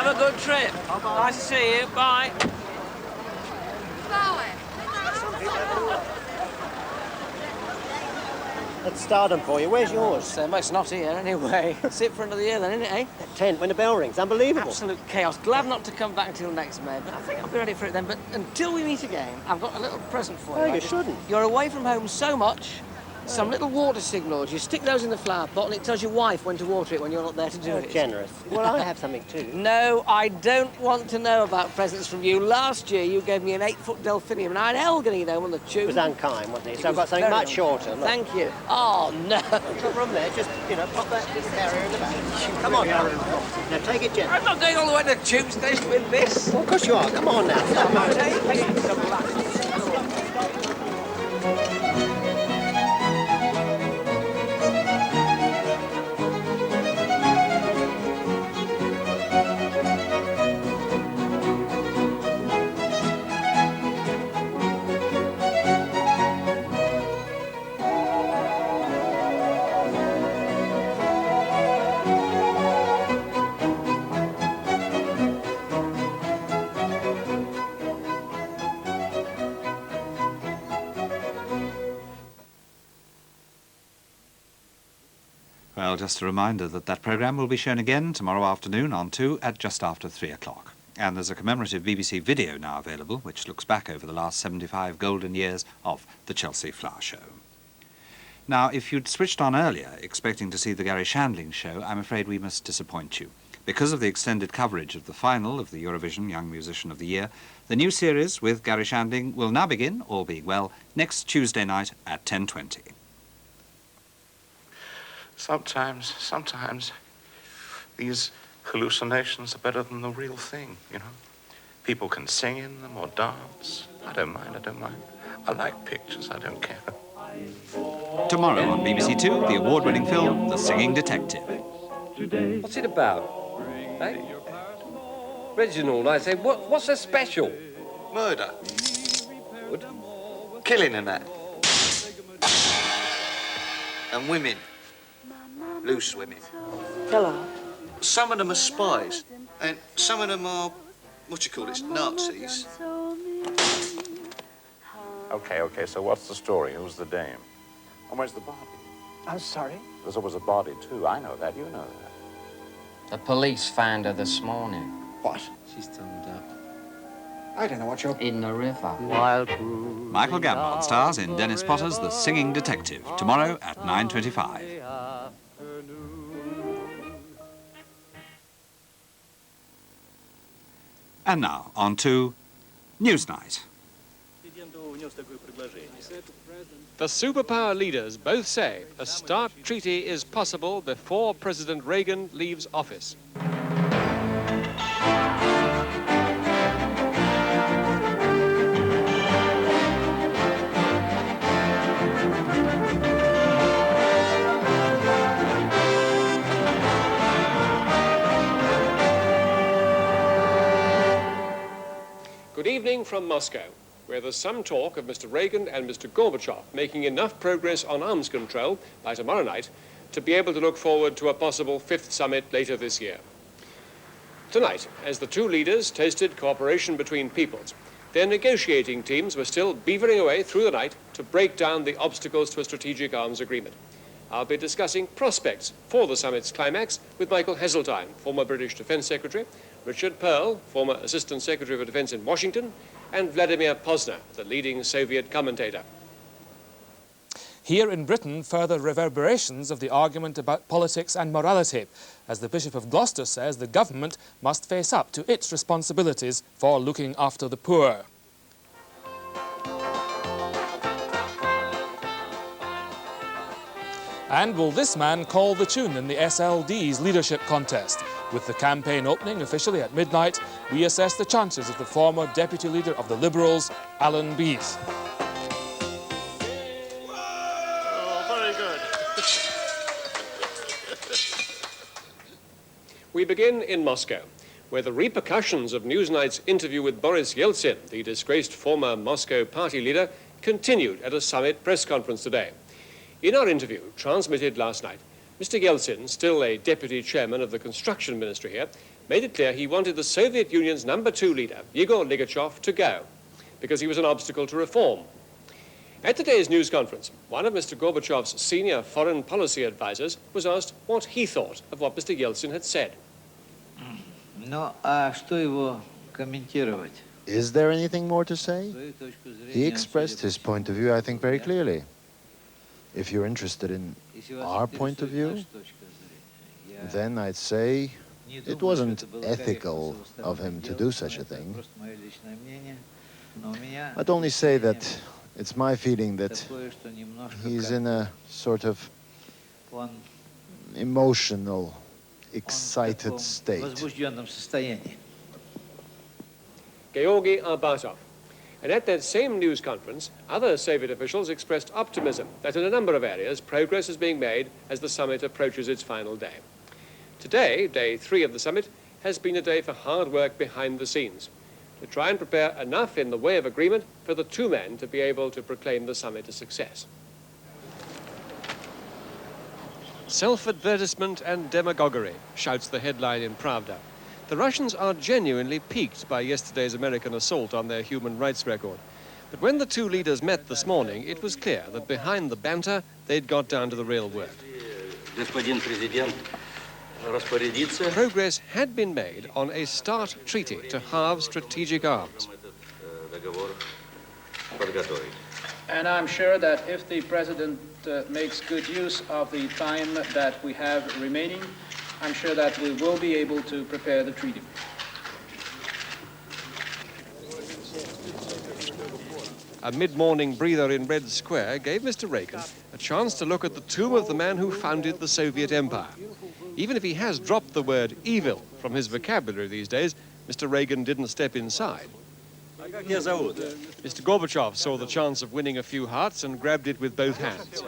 Have a good trip. Nice to see you. Bye. Let's start them for you. Where's yours? It's not here anyway. Sit for another year then, isn't it, eh? At 10 when the bell rings. Unbelievable. Absolute chaos. Glad not to come back until next May, but I think I'll be ready for it then. But until we meet again, I've got a little present for you. Oh, you shouldn't. You're away from home so much. Some little water signals. You stick those in the flower pot and it tells your wife when to water it when you're not there to do it. Generous. Well, I have something too. No, I don't want to know about presents from you. Last year, you gave me an 8-foot delphinium and I had hell getting it home on the tube. It was unkind, wasn't it? So I've got something much shorter. Look. Thank you. Oh, no. Got room there. Just, pop that carrier in the back. Come on, Garry. Now, take it gently. I'm not going all the way to the tube station with this. Well, of course you are. Come on now. Stop. Take it. Some luck. Well, just a reminder that programme will be shown again tomorrow afternoon on 2 at just after 3 o'clock. And there's a commemorative BBC video now available, which looks back over the last 75 golden years of the Chelsea Flower Show. Now, if you'd switched on earlier, expecting to see the Garry Shandlings show, I'm afraid we must disappoint you. Because of the extended coverage of the final of the Eurovision Young Musician of the Year, the new series with Garry Shandling will now begin, all being well, next Tuesday night at 10:20. Sometimes, these hallucinations are better than the real thing, People can sing in them or dance. I don't mind. I like pictures, I don't care. Tomorrow on BBC Two, the award-winning film, The Singing Detective. What's it about? Eh? Reginald, I say, what's so special? Murder. Good. Killing and that. And women. Loose women. Hello. Some of them are spies, and some of them are, Nazis. Okay, so what's the story? Who's the dame? And where's the body? I'm sorry? There's always a body, too. I know that. You know that. The police found her this morning. What? She's turned up. I don't know what you're... In the river. Michael Gambon stars in Dennis Potter's The Singing Detective, tomorrow at 9:25. And now, on to Newsnight. The superpower leaders both say a START treaty is possible before President Reagan leaves office. Good evening from Moscow, where there's some talk of Mr. Reagan and Mr. Gorbachev making enough progress on arms control by tomorrow night to be able to look forward to a possible fifth summit later this year. Tonight, as the two leaders tasted cooperation between peoples, their negotiating teams were still beavering away through the night to break down the obstacles to a strategic arms agreement. I'll be discussing prospects for the summit's climax with Michael Heseltine, former British Defense Secretary, Richard Pearl, former Assistant Secretary for Defense in Washington, and Vladimir Posner, the leading Soviet commentator. Here in Britain, further reverberations of the argument about politics and morality, as the Bishop of Gloucester says the government must face up to its responsibilities for looking after the poor. And will this man call the tune in the SLD's leadership contest? With the campaign opening officially at midnight, we assess the chances of the former deputy leader of the Liberals, Alan Beath. Oh, very good. We begin in Moscow, where the repercussions of Newsnight's interview with Boris Yeltsin, the disgraced former Moscow party leader, continued at a summit press conference today. In our interview, transmitted last night, Mr. Yeltsin, still a deputy chairman of the construction ministry here, made it clear he wanted the Soviet Union's #2 leader, Igor Ligachev, to go, because he was an obstacle to reform. At today's news conference, one of Mr. Gorbachev's senior foreign policy advisors was asked what he thought of what Mr. Yeltsin had said. Ну, а что его комментировать? Is there anything more to say? He expressed his point of view, I think, very clearly. If you're interested in our point of view, then I'd say it wasn't ethical of him to do such a thing. I'd only say that it's my feeling that he's in a sort of emotional, excited state. Georgy Arbatov. And at that same news conference, other Soviet officials expressed optimism that in a number of areas progress is being made as the summit approaches its final day. Today, day 3 of the summit, has been a day for hard work behind the scenes to try and prepare enough in the way of agreement for the two men to be able to proclaim the summit a success. Self-advertisement and demagoguery, shouts the headline in Pravda. The Russians are genuinely piqued by yesterday's American assault on their human rights record. But when the two leaders met this morning, it was clear that behind the banter, they'd got down to the real work. Progress had been made on a START treaty to halve strategic arms. And I'm sure that if the President makes good use of the time that we have remaining, I'm sure that we will be able to prepare the treaty. A mid-morning breather in Red Square gave Mr. Reagan a chance to look at the tomb of the man who founded the Soviet Empire. Even if he has dropped the word evil from his vocabulary these days, Mr. Reagan didn't step inside. Mr. Gorbachev saw the chance of winning a few hearts and grabbed it with both hands.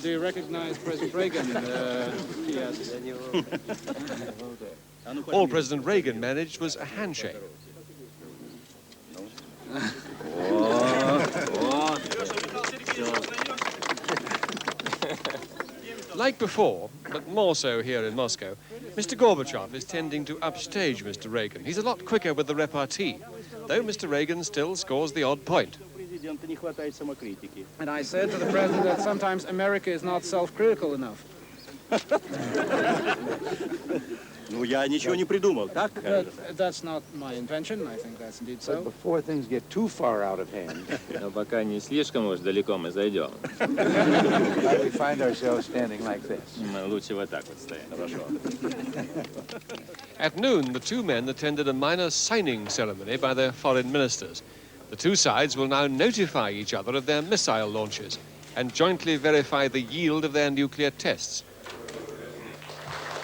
Do you recognize President Reagan? All President Reagan managed was a handshake. Like before, but more so here in Moscow, Mr. Gorbachev is tending to upstage Mr. Reagan. He's a lot quicker with the repartee, though Mr. Reagan still scores the odd point. And I said to the President that sometimes America is not self-critical enough. That's not my invention. I think that's indeed so. But before things get too far out of hand, пока не слишком уж далеко мы зайдем. we find ourselves standing like this. Лучше вот так вот стоять. At noon, the two men attended a minor signing ceremony by their foreign ministers. The two sides will now notify each other of their missile launches and jointly verify the yield of their nuclear tests.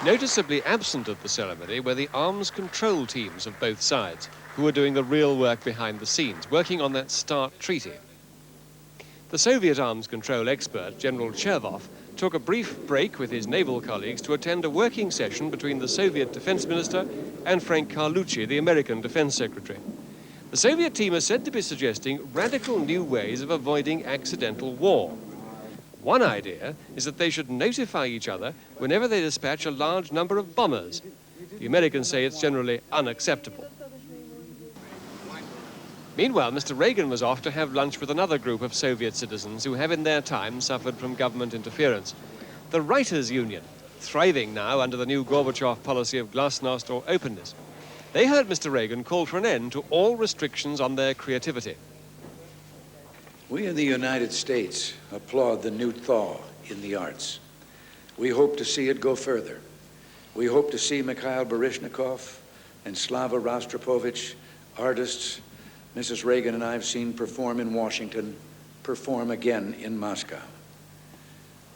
Noticeably absent at the ceremony were the arms control teams of both sides, who were doing the real work behind the scenes, working on that START treaty. The Soviet arms control expert, General Chervov, took a brief break with his naval colleagues to attend a working session between the Soviet defense minister and Frank Carlucci, the American defense secretary. The Soviet team is said to be suggesting radical new ways of avoiding accidental war. One idea is that they should notify each other whenever they dispatch a large number of bombers. The Americans say it's generally unacceptable. Meanwhile, Mr. Reagan was off to have lunch with another group of Soviet citizens who have in their time suffered from government interference. The Writers' Union, thriving now under the new Gorbachev policy of glasnost or openness. They heard Mr. Reagan call for an end to all restrictions on their creativity. We in the United States applaud the new thaw in the arts. We hope to see it go further. We hope to see Mikhail Baryshnikov and Slava Rostropovich, artists Mrs. Reagan and I have seen perform in Washington, perform again in Moscow.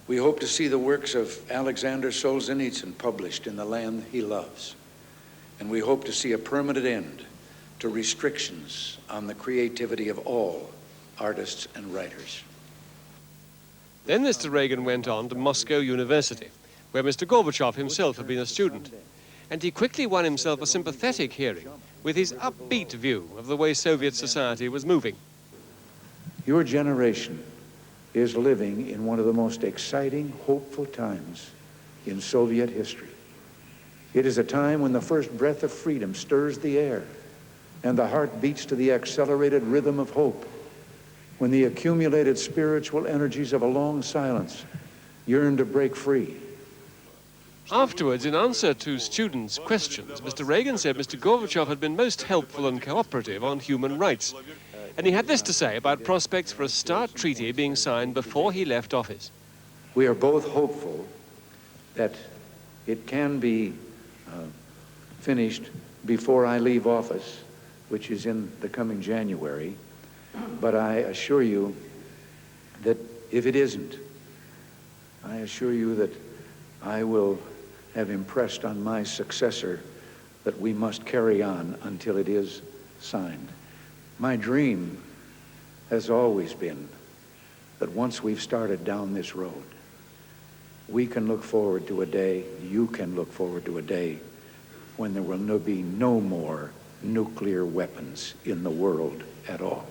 We hope to see the works of Alexander Solzhenitsyn published in the land he loves. And we hope to see a permanent end to restrictions on the creativity of all artists and writers. Then Mr. Reagan went on to Moscow University, where Mr. Gorbachev himself had been a student. And he quickly won himself a sympathetic hearing with his upbeat view of the way Soviet society was moving. Your generation is living in one of the most exciting, hopeful times in Soviet history. It is a time when the first breath of freedom stirs the air and the heart beats to the accelerated rhythm of hope, when the accumulated spiritual energies of a long silence yearn to break free. Afterwards, in answer to students' questions, Mr. Reagan said Mr. Gorbachev had been most helpful and cooperative on human rights. And he had this to say about prospects for a START treaty being signed before he left office. We are both hopeful that it can be finished before I leave office, which is in the coming January. But I assure you that if it isn't, I assure you that I will have impressed on my successor that we must carry on until it is signed. My dream has always been that once we've started down this road, we can look forward to a day, you can look forward to a day, when there will be no more nuclear weapons in the world at all.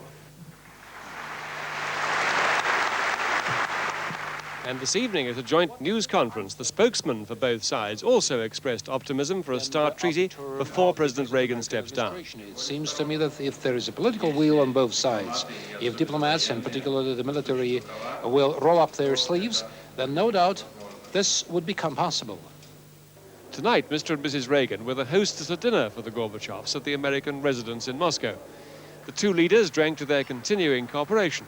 And this evening at a joint news conference, the spokesman for both sides also expressed optimism for a START treaty before President Reagan steps down. It seems to me that if there is a political will on both sides, if diplomats and particularly the military will roll up their sleeves, then no doubt this would become possible. Tonight, Mr. and Mrs. Reagan were the hosts at a dinner for the Gorbachevs at the American residence in Moscow. The two leaders drank to their continuing cooperation,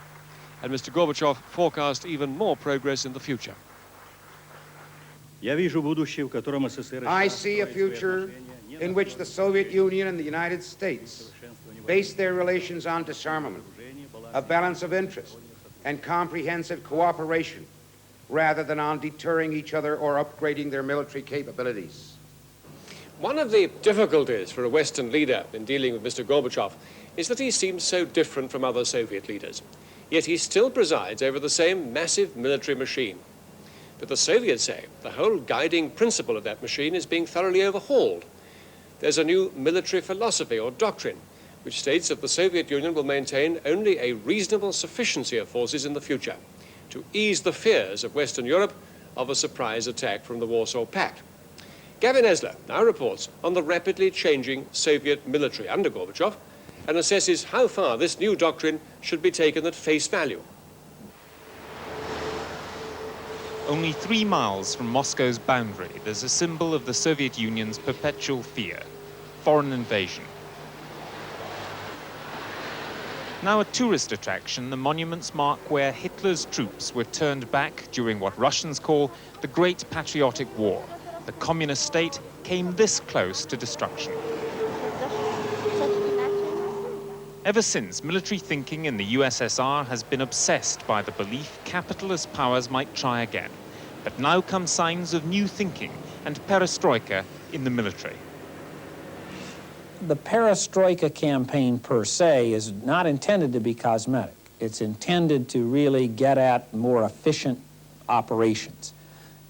and Mr. Gorbachev forecast even more progress in the future. I see a future in which the Soviet Union and the United States base their relations on disarmament, a balance of interest, and comprehensive cooperation, rather than on deterring each other or upgrading their military capabilities. One of the difficulties for a Western leader in dealing with Mr. Gorbachev is that he seems so different from other Soviet leaders. Yet he still presides over the same massive military machine. But the Soviets say the whole guiding principle of that machine is being thoroughly overhauled. There's a new military philosophy or doctrine which states that the Soviet Union will maintain only a reasonable sufficiency of forces in the future to ease the fears of Western Europe of a surprise attack from the Warsaw Pact. Gavin Esler now reports on the rapidly changing Soviet military under Gorbachev and assesses how far this new doctrine should be taken at face value. Only 3 miles from Moscow's boundary, there's a symbol of the Soviet Union's perpetual fear: foreign invasion. Now a tourist attraction, the monuments mark where Hitler's troops were turned back during what Russians call the Great Patriotic War. The communist state came this close to destruction. Ever since, military thinking in the USSR has been obsessed by the belief capitalist powers might try again. But now come signs of new thinking and perestroika in the military. The perestroika campaign per se is not intended to be cosmetic. It's intended to really get at more efficient operations.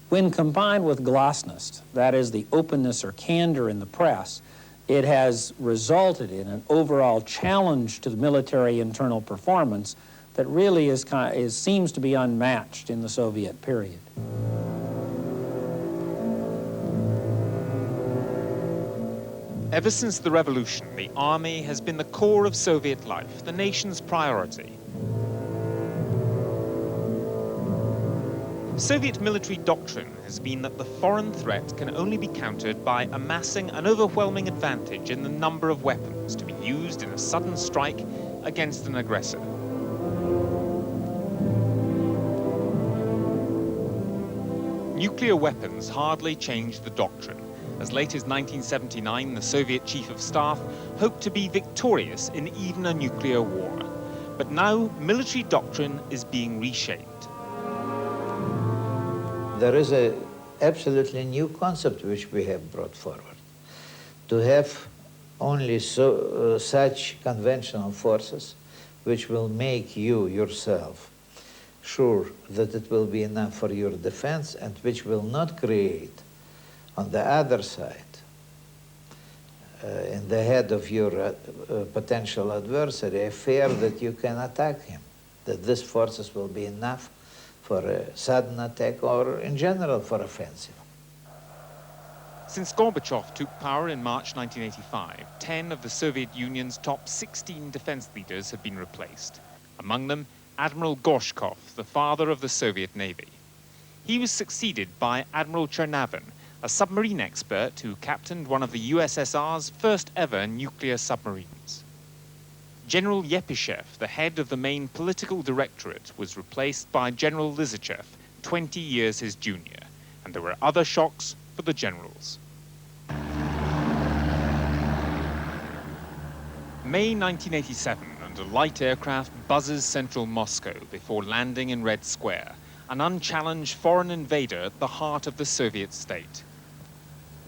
When combined with glasnost, that is the openness or candor in the press, it has resulted in an overall challenge to the military internal performance that really seems to be unmatched in the Soviet period. Ever since the revolution, the army has been the core of Soviet life, the nation's priority. Soviet military doctrine has been that the foreign threat can only be countered by amassing an overwhelming advantage in the number of weapons to be used in a sudden strike against an aggressor. Nuclear weapons hardly changed the doctrine. As late as 1979, the Soviet Chief of Staff hoped to be victorious in even a nuclear war. But now, military doctrine is being reshaped. There is an absolutely new concept which we have brought forward. To have only such conventional forces which will make you yourself sure that it will be enough for your defense and which will not create on the other side, in the head of your potential adversary, a fear that you can attack him, that these forces will be enough for a sudden attack or in general for offensive. Since Gorbachev took power in March 1985, 10 of the Soviet Union's top 16 defense leaders have been replaced. Among them, Admiral Gorshkov, the father of the Soviet Navy. He was succeeded by Admiral Chernavin, a submarine expert who captained one of the USSR's first ever nuclear submarines. General Yepyshev, the head of the main political directorate, was replaced by General Lysychev, 20 years his junior, and there were other shocks for the generals. May 1987, and a light aircraft buzzes central Moscow before landing in Red Square, an unchallenged foreign invader at the heart of the Soviet state.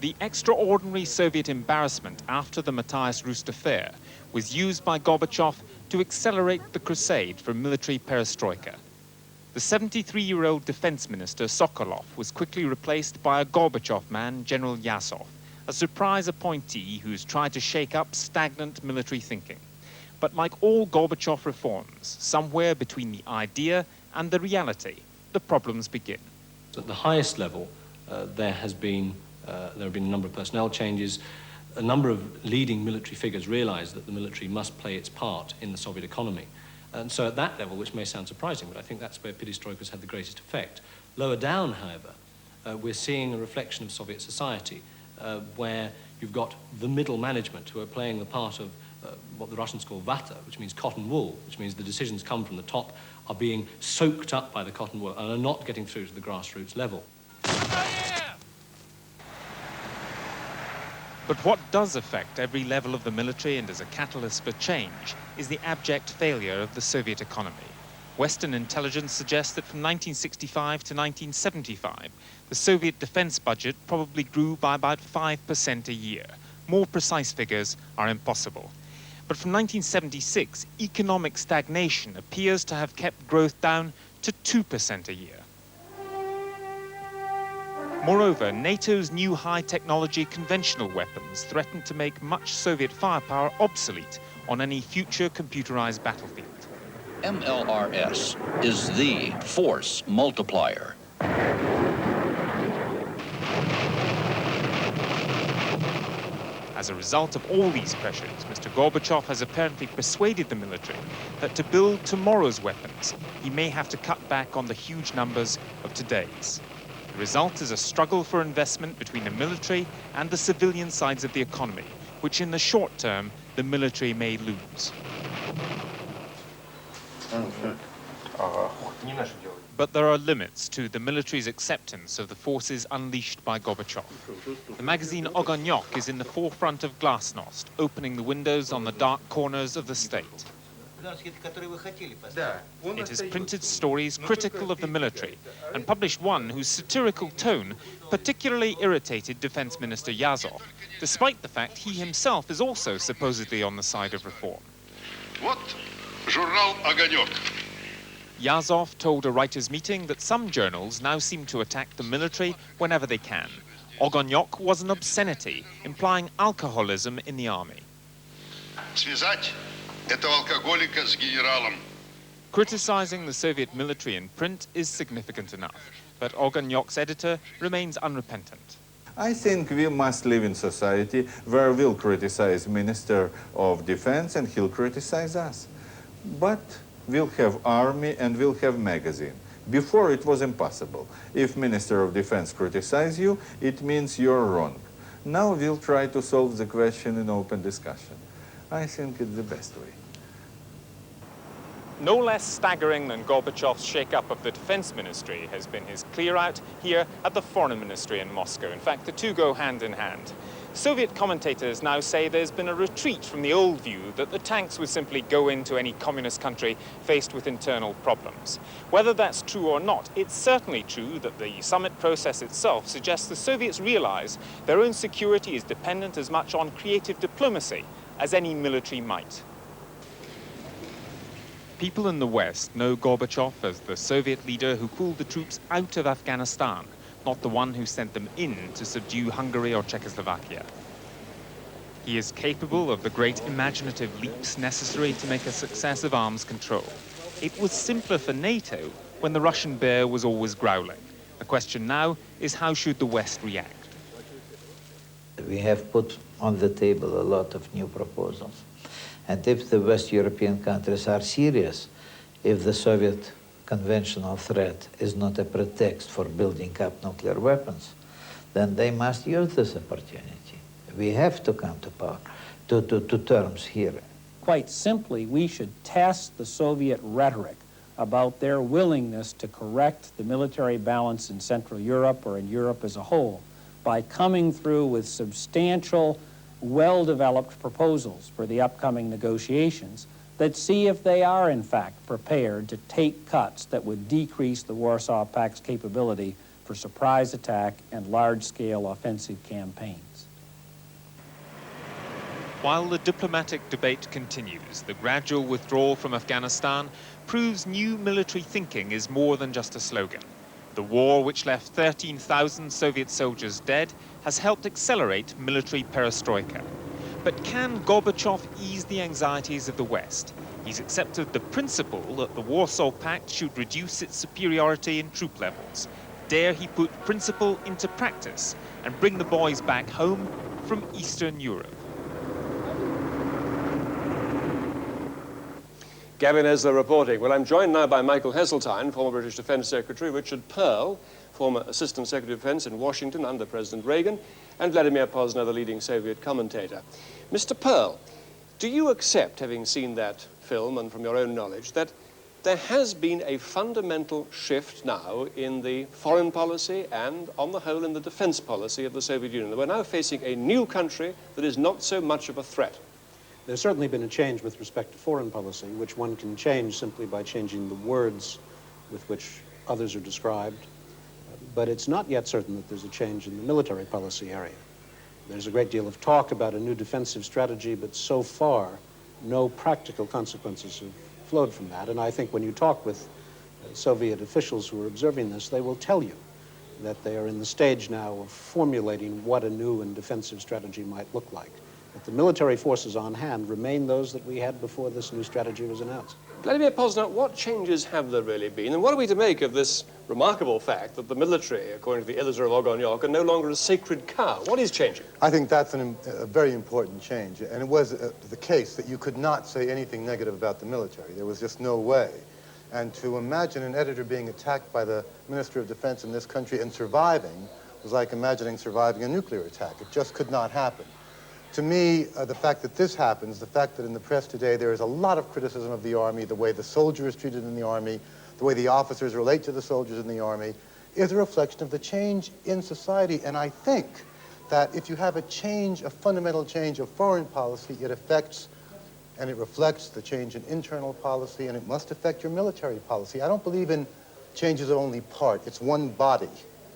The extraordinary Soviet embarrassment after the Matthias Rust affair was used by Gorbachev to accelerate the crusade for military perestroika. The 73-year-old defense minister Sokolov was quickly replaced by a Gorbachev man, General Yazov, a surprise appointee who's tried to shake up stagnant military thinking. But like all Gorbachev reforms, somewhere between the idea and the reality, the problems begin. At the highest level, there have been a number of personnel changes. A number of leading military figures realized that the military must play its part in the Soviet economy. And so at that level, which may sound surprising, but I think that's where perestroika's had the greatest effect. Lower down, however, we're seeing a reflection of Soviet society, where you've got the middle management who are playing the part of what the Russians call vata, which means cotton wool, which means the decisions come from the top, are being soaked up by the cotton wool and are not getting through to the grassroots level. But what does affect every level of the military and is a catalyst for change is the abject failure of the Soviet economy. Western intelligence suggests that from 1965 to 1975, the Soviet defense budget probably grew by about 5% a year. More precise figures are impossible. But from 1976, economic stagnation appears to have kept growth down to 2% a year. Moreover, NATO's new high-technology conventional weapons threaten to make much Soviet firepower obsolete on any future computerized battlefield. MLRS is the force multiplier. As a result of all these pressures, Mr. Gorbachev has apparently persuaded the military that to build tomorrow's weapons, he may have to cut back on the huge numbers of today's. The result is a struggle for investment between the military and the civilian sides of the economy, which in the short term, the military may lose. But there are limits to the military's acceptance of the forces unleashed by Gorbachev. The magazine Ogonyok is in the forefront of Glasnost, opening the windows on the dark corners of the state. It has printed stories critical of the military and published one whose satirical tone particularly irritated Defense Minister Yazov, despite the fact he himself is also supposedly on the side of reform. Вот журнал «Огонек». Yazov told a writers' meeting that some journals now seem to attack the military whenever they can. Ogonyok was an obscenity, implying alcoholism in the army. Связать этого алкоголика с генералом. Criticizing the Soviet military in print is significant enough, but Ogonyok's editor remains unrepentant. I think we must live in society where we'll criticize Minister of Defense and he'll criticize us. But we'll have army and we'll have magazine. Before it was impossible. If Minister of Defense criticize you, it means you're wrong. Now we'll try to solve the question in open discussion. I think it's the best way. No less staggering than Gorbachev's shake-up of the defense ministry has been his clear-out here at the foreign ministry in Moscow. In fact, the two go hand in hand. Soviet commentators now say there's been a retreat from the old view that the tanks would simply go into any communist country faced with internal problems. Whether that's true or not, it's certainly true that the summit process itself suggests the Soviets realize their own security is dependent as much on creative diplomacy as any military might. People in the West know Gorbachev as the Soviet leader who pulled the troops out of Afghanistan, not the one who sent them in to subdue Hungary or Czechoslovakia. He is capable of the great imaginative leaps necessary to make a success of arms control. It was simpler for NATO when the Russian bear was always growling. The question now is how should the West react? We have put on the table a lot of new proposals. And if the West European countries are serious, if the Soviet conventional threat is not a pretext for building up nuclear weapons, then they must use this opportunity. We have to come to power, to terms here. Quite simply, we should test the Soviet rhetoric about their willingness to correct the military balance in Central Europe or in Europe as a whole by coming through with substantial, well-developed proposals for the upcoming negotiations that see if they are, in fact, prepared to take cuts that would decrease the Warsaw Pact's capability for surprise attack and large-scale offensive campaigns. While the diplomatic debate continues, the gradual withdrawal from Afghanistan proves new military thinking is more than just a slogan. The war, which left 13,000 Soviet soldiers dead, has helped accelerate military perestroika. But can Gorbachev ease the anxieties of the West? He's accepted the principle that the Warsaw Pact should reduce its superiority in troop levels. Dare he put principle into practice and bring the boys back home from Eastern Europe? Gavin Esler reporting. Well, I'm joined now by Michael Heseltine, former British Defence Secretary, Richard Pearl, former Assistant Secretary of Defence in Washington under President Reagan, and Vladimir Pozner, the leading Soviet commentator. Mr. Pearl, do you accept, having seen that film and from your own knowledge, that there has been a fundamental shift now in the foreign policy and, on the whole, in the defence policy of the Soviet Union? That we're now facing a new country that is not so much of a threat. There's certainly been a change with respect to foreign policy, which one can change simply by changing the words with which others are described. But it's not yet certain that there's a change in the military policy area. There's a great deal of talk about a new defensive strategy, but so far, no practical consequences have flowed from that. And I think when you talk with Soviet officials who are observing this, they will tell you that they are in the stage now of formulating what a new and defensive strategy might look like. But the military forces on hand remain those that we had before this new strategy was announced. Vladimir Pozner, what changes have there really been? And what are we to make of this remarkable fact that the military, according to the editor of Ogonyok, are no longer a sacred cow? What is changing? I think that's a very important change. And it was the case that you could not say anything negative about the military. There was just no way. And to imagine an editor being attacked by the Minister of Defense in this country and surviving was like imagining surviving a nuclear attack. It just could not happen. To me, the fact that this happens, the fact that in the press today there is a lot of criticism of the Army, the way the soldier is treated in the Army, the way the officers relate to the soldiers in the Army, is a reflection of the change in society. And I think that if you have a change, a fundamental change of foreign policy, it affects and it reflects the change in internal policy, and it must affect your military policy. I don't believe in changes of only part. It's one body,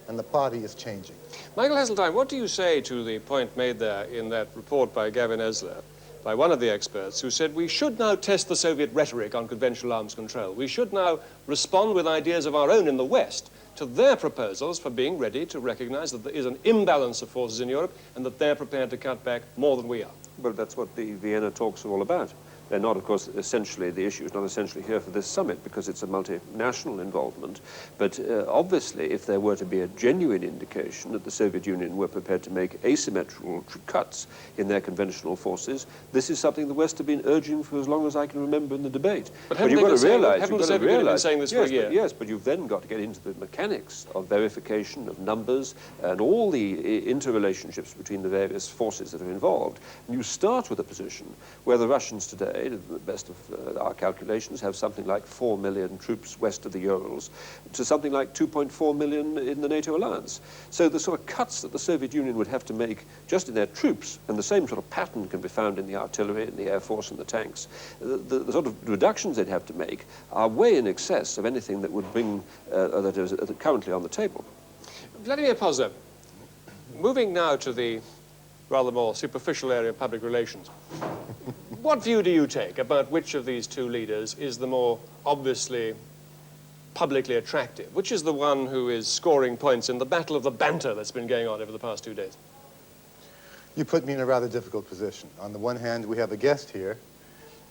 and the body is changing. Michael Heseltine, what do you say to the point made there in that report by Gavin Esler, by one of the experts, who said we should now test the Soviet rhetoric on conventional arms control. We should now respond with ideas of our own in the West to their proposals for being ready to recognize that there is an imbalance of forces in Europe and that they're prepared to cut back more than we are. Well, that's what the Vienna talks are all about. They're not, of course, essentially, the issue is not essentially here for this summit because it's a multinational involvement. But obviously, if there were to be a genuine indication that the Soviet Union were prepared to make asymmetrical cuts in their conventional forces, this is something the West have been urging for as long as I can remember in the debate. But you've got to realize, haven't the Soviet Union been saying this for a year? Yes, but you've then got to get into the mechanics of verification of numbers and all the interrelationships between the various forces that are involved. And you start with a position where the Russians today, to the best of our calculations, have something like 4 million troops west of the Urals to something like 2.4 million in the NATO alliance. So the sort of cuts that the Soviet Union would have to make just in their troops, and the same sort of pattern can be found in the artillery and the air force and the tanks, the sort of reductions they'd have to make are way in excess of anything that would bring, that is currently on the table. Vladimir Pozner, moving now to the rather more superficial area of public relations. What view do you take about which of these two leaders is the more obviously publicly attractive? Which is the one who is scoring points in the battle of the banter that's been going on over the past 2 days? You put me in a rather difficult position. On the one hand, we have a guest here,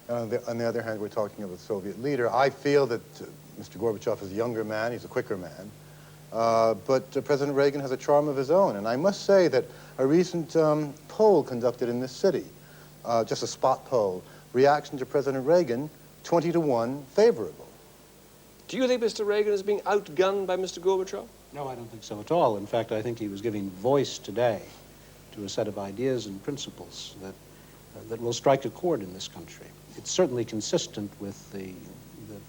On the other hand, we're talking of a Soviet leader. I feel that Mr. Gorbachev is a younger man, he's a quicker man, but President Reagan has a charm of his own. And I must say that a recent poll conducted in this city, just a spot poll, reaction to President Reagan, 20-1 favorable. Do you think Mr. Reagan is being outgunned by Mr. Gorbachev? No, I don't think so at all. In fact, I think he was giving voice today to a set of ideas and principles that will strike a chord in this country. It's certainly consistent with the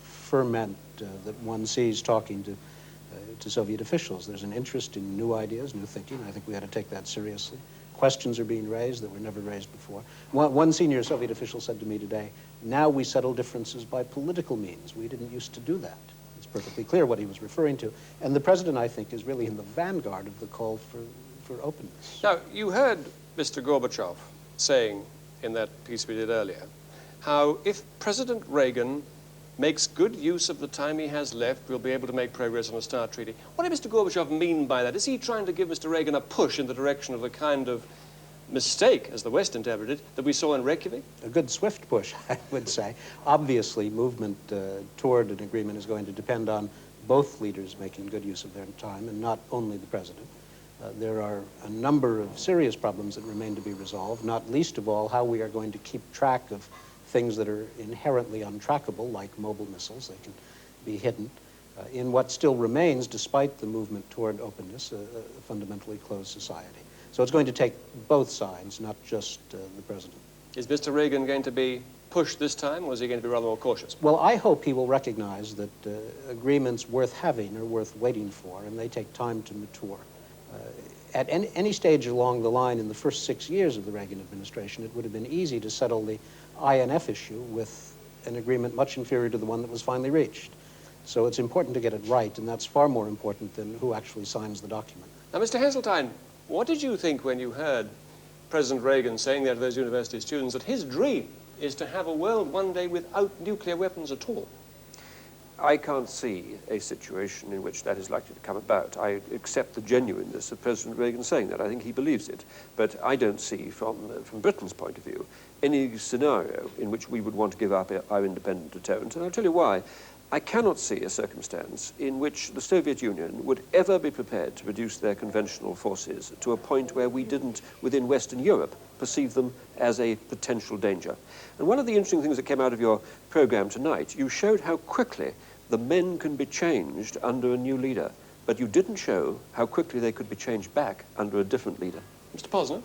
ferment that one sees talking to Soviet officials. There's an interest in new ideas, new thinking. I think we ought to take that seriously. Questions are being raised that were never raised before. One senior Soviet official said to me today, now we settle differences by political means. We didn't used to do that. It's perfectly clear what he was referring to. And the president, I think, is really in the vanguard of the call for openness. Now, you heard Mr. Gorbachev saying in that piece we did earlier, how if President Reagan makes good use of the time he has left, we'll be able to make progress on a START treaty. What did Mr. Gorbachev mean by that? Is he trying to give Mr. Reagan a push in the direction of the kind of mistake, as the West interpreted it, that we saw in Reykjavik? A good swift push, I would say. Obviously, movement toward an agreement is going to depend on both leaders making good use of their time, and not only the president. There are a number of serious problems that remain to be resolved, not least of all how we are going to keep track of things that are inherently untrackable, like mobile missiles. They can be hidden in what still remains, despite the movement toward openness, a fundamentally closed society. So it's going to take both sides, not just the president. Is Mr. Reagan going to be pushed this time, or is he going to be rather more cautious? Well, I hope he will recognize that agreements worth having are worth waiting for, and they take time to mature. At any stage along the line in the first 6 years of the Reagan administration, it would have been easy to settle the INF issue with an agreement much inferior to the one that was finally reached. So it's important to get it right, and that's far more important than who actually signs the document. Now, Mr. Heseltine, what did you think when you heard President Reagan saying there to those university students that his dream is to have a world one day without nuclear weapons at all? I can't see a situation in which that is likely to come about. I accept the genuineness of President Reagan saying that. I think he believes it. But I don't see, from Britain's point of view, any scenario in which we would want to give up our independent deterrent. And I'll tell you why. I cannot see a circumstance in which the Soviet Union would ever be prepared to reduce their conventional forces to a point where we didn't, within Western Europe, perceive them as a potential danger. And one of the interesting things that came out of your program tonight, you showed how quickly the men can be changed under a new leader, but you didn't show how quickly they could be changed back under a different leader. Mr. Posner?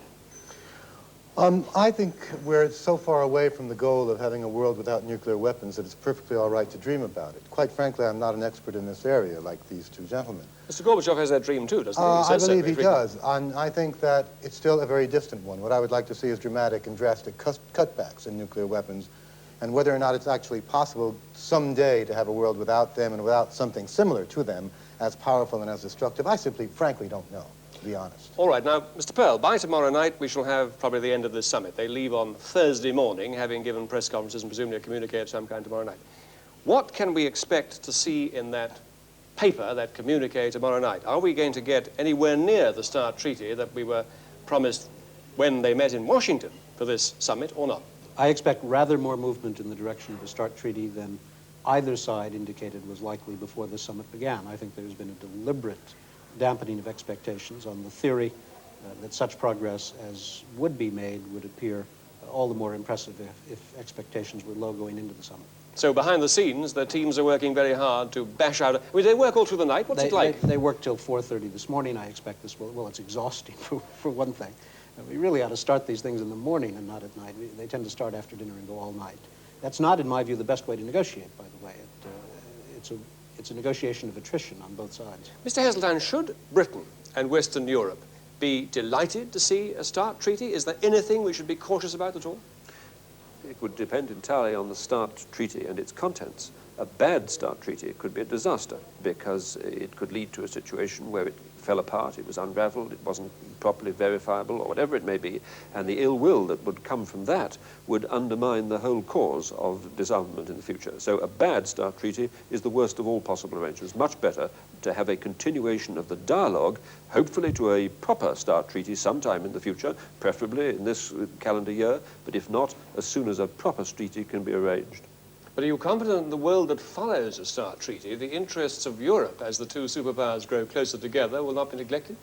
I think we're so far away from the goal of having a world without nuclear weapons that it's perfectly all right to dream about it. Quite frankly, I'm not an expert in this area like these two gentlemen. Mr. Gorbachev has that dream too, doesn't he? I believe he does. And I think that it's still a very distant one. What I would like to see is dramatic and drastic cutbacks in nuclear weapons, and whether or not it's actually possible someday to have a world without them and without something similar to them as powerful and as destructive, I simply, frankly, don't know, to be honest. All right, now, Mr. Pearl, by tomorrow night we shall have probably the end of this summit. They leave on Thursday morning, having given press conferences and presumably a communique of some kind tomorrow night. What can we expect to see in that paper, that communique tomorrow night? Are we going to get anywhere near the START treaty that we were promised when they met in Washington for this summit, or not? I expect rather more movement in the direction of a START treaty than either side indicated was likely before the summit began. I think there's been a deliberate dampening of expectations on the theory that such progress as would be made would appear all the more impressive if expectations were low going into the summit. So behind the scenes, the teams are working very hard to bash out... Well, they work all through the night? What's it like? They work till 4:30 this morning. I expect this will... Well, it's exhausting, for one thing. We really ought to start these things in the morning and not at night. They tend to start after dinner and go all night. That's not, in my view, the best way to negotiate, by the way. It's a negotiation of attrition on both sides. Mr. Heseltine, should Britain and Western Europe be delighted to see a START treaty? Is there anything we should be cautious about at all? It would depend entirely on the START treaty and its contents. A bad START treaty could be a disaster because it could lead to a situation where it fell apart, it was unraveled, it wasn't properly verifiable, or whatever it may be, and the ill will that would come from that would undermine the whole cause of disarmament in the future. So a bad START treaty is the worst of all possible arrangements. Much better to have a continuation of the dialogue, hopefully to a proper START treaty sometime in the future, preferably in this calendar year, but if not, as soon as a proper treaty can be arranged. But are you confident in the world that follows a START treaty, the interests of Europe as the two superpowers grow closer together will not be neglected?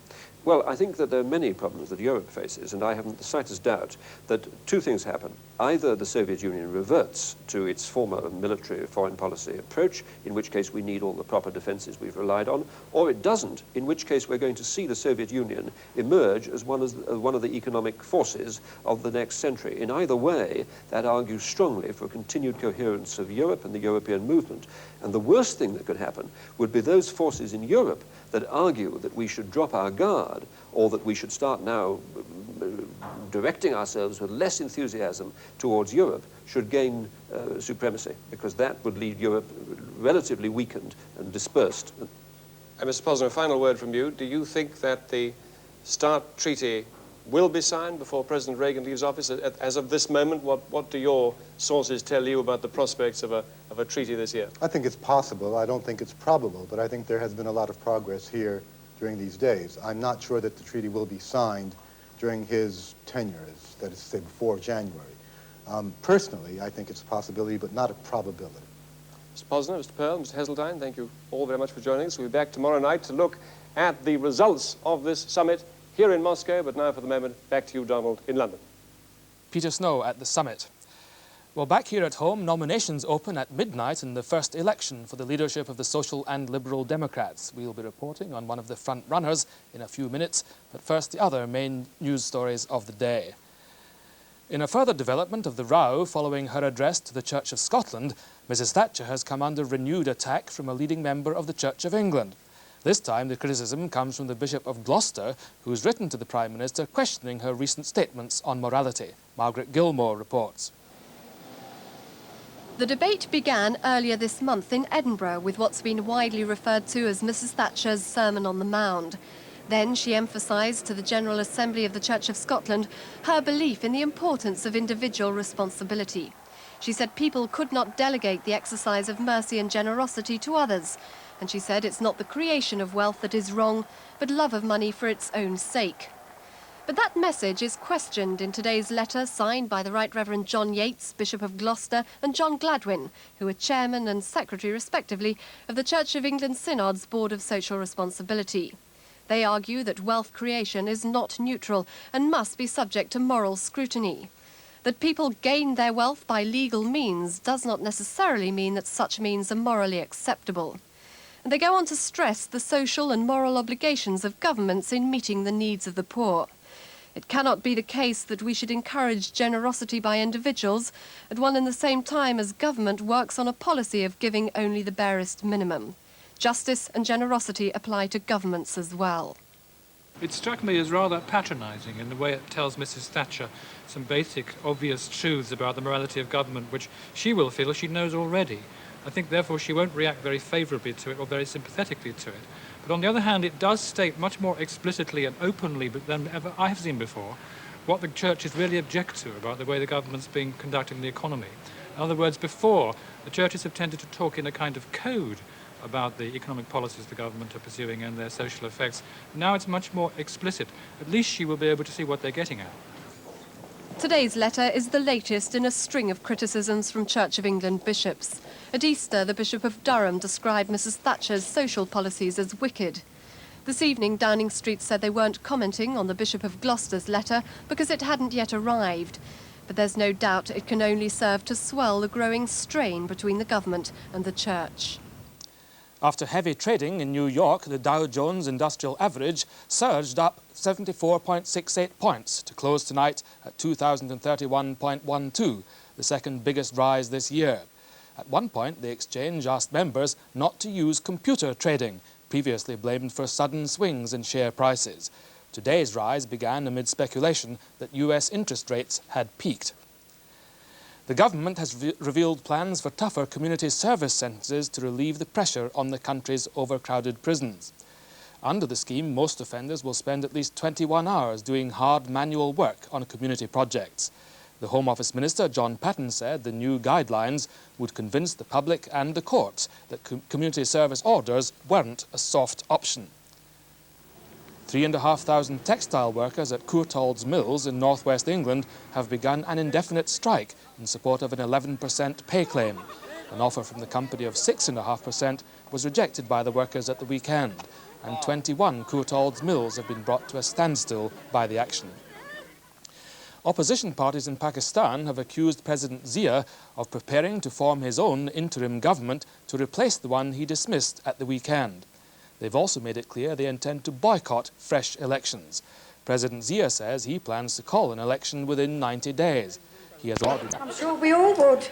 Well, I think that there are many problems that Europe faces, and I haven't the slightest doubt that two things happen. Either the Soviet Union reverts to its former military foreign policy approach, in which case we need all the proper defenses we've relied on, or it doesn't, in which case we're going to see the Soviet Union emerge as one of the economic forces of the next century. In either way, that argues strongly for a continued coherence of Europe and the European movement. And the worst thing that could happen would be those forces in Europe that argue that we should drop our guard or that we should start now directing ourselves with less enthusiasm towards Europe should gain supremacy, because that would leave Europe relatively weakened and dispersed. And Mr. Posner, a final word from you. Do you think that the START treaty will be signed before President Reagan leaves office? As of this moment, what do your sources tell you about the prospects of a treaty this year? I think it's possible. I don't think it's probable, but I think there has been a lot of progress here during these days. I'm not sure that the treaty will be signed during his tenure, that is to say before January. Personally, I think it's a possibility, but not a probability. Mr. Posner, Mr. Pearl, Mr. Heseltine, thank you all very much for joining us. We'll be back tomorrow night to look at the results of this summit here in Moscow, but now for the moment, back to you, Donald, in London. Peter Snow at the summit. Well, back here at home, nominations open at midnight in the first election for the leadership of the Social and Liberal Democrats. We'll be reporting on one of the front runners in a few minutes, but first the other main news stories of the day. In a further development of the row following her address to the Church of Scotland, Mrs. Thatcher has come under renewed attack from a leading member of the Church of England. This time the criticism comes from the Bishop of Gloucester, who's written to the Prime Minister questioning her recent statements on morality. Margaret Gilmore reports. The debate began earlier this month in Edinburgh with what's been widely referred to as Mrs. Thatcher's Sermon on the Mound. Then she emphasised to the General Assembly of the Church of Scotland her belief in the importance of individual responsibility. She said people could not delegate the exercise of mercy and generosity to others. And she said it's not the creation of wealth that is wrong, but love of money for its own sake. But that message is questioned in today's letter signed by the Right Reverend John Yates, Bishop of Gloucester, and John Gladwin, who are chairman and secretary, respectively, of the Church of England Synod's Board of Social Responsibility. They argue that wealth creation is not neutral and must be subject to moral scrutiny. That people gain their wealth by legal means does not necessarily mean that such means are morally acceptable. And they go on to stress the social and moral obligations of governments in meeting the needs of the poor. It cannot be the case that we should encourage generosity by individuals at one and the same time as government works on a policy of giving only the barest minimum. Justice and generosity apply to governments as well. It struck me as rather patronising in the way it tells Mrs. Thatcher some basic, obvious truths about the morality of government, which she will feel she knows already. I think, therefore, she won't react very favourably to it or very sympathetically to it. But on the other hand, it does state much more explicitly and openly than ever I have seen before what the churches really object to about the way the government's been conducting the economy. In other words, before, the churches have tended to talk in a kind of code about the economic policies the government are pursuing and their social effects. Now it's much more explicit. At least she will be able to see what they're getting at. Today's letter is the latest in a string of criticisms from Church of England bishops. At Easter, the Bishop of Durham described Mrs. Thatcher's social policies as wicked. This evening, Downing Street said they weren't commenting on the Bishop of Gloucester's letter because it hadn't yet arrived. But there's no doubt it can only serve to swell the growing strain between the government and the church. After heavy trading in New York, the Dow Jones Industrial Average surged up 74.68 points to close tonight at 2,031.12, the second biggest rise this year. At one point, the exchange asked members not to use computer trading, previously blamed for sudden swings in share prices. Today's rise began amid speculation that US interest rates had peaked. The government has revealed plans for tougher community service sentences to relieve the pressure on the country's overcrowded prisons. Under the scheme, most offenders will spend at least 21 hours doing hard manual work on community projects. The Home Office Minister, John Patten, said the new guidelines would convince the public and the courts that community service orders weren't a soft option. 3,500 textile workers at Courtaulds Mills in northwest England have begun an indefinite strike in support of an 11% pay claim. An offer from the company of 6.5% was rejected by the workers at the weekend, and 21 Courtaulds Mills have been brought to a standstill by the action. Opposition parties in Pakistan have accused President Zia of preparing to form his own interim government to replace the one he dismissed at the weekend. They've also made it clear they intend to boycott fresh elections. President Zia says he plans to call an election within 90 days. He has ordered... I'm sure we all would.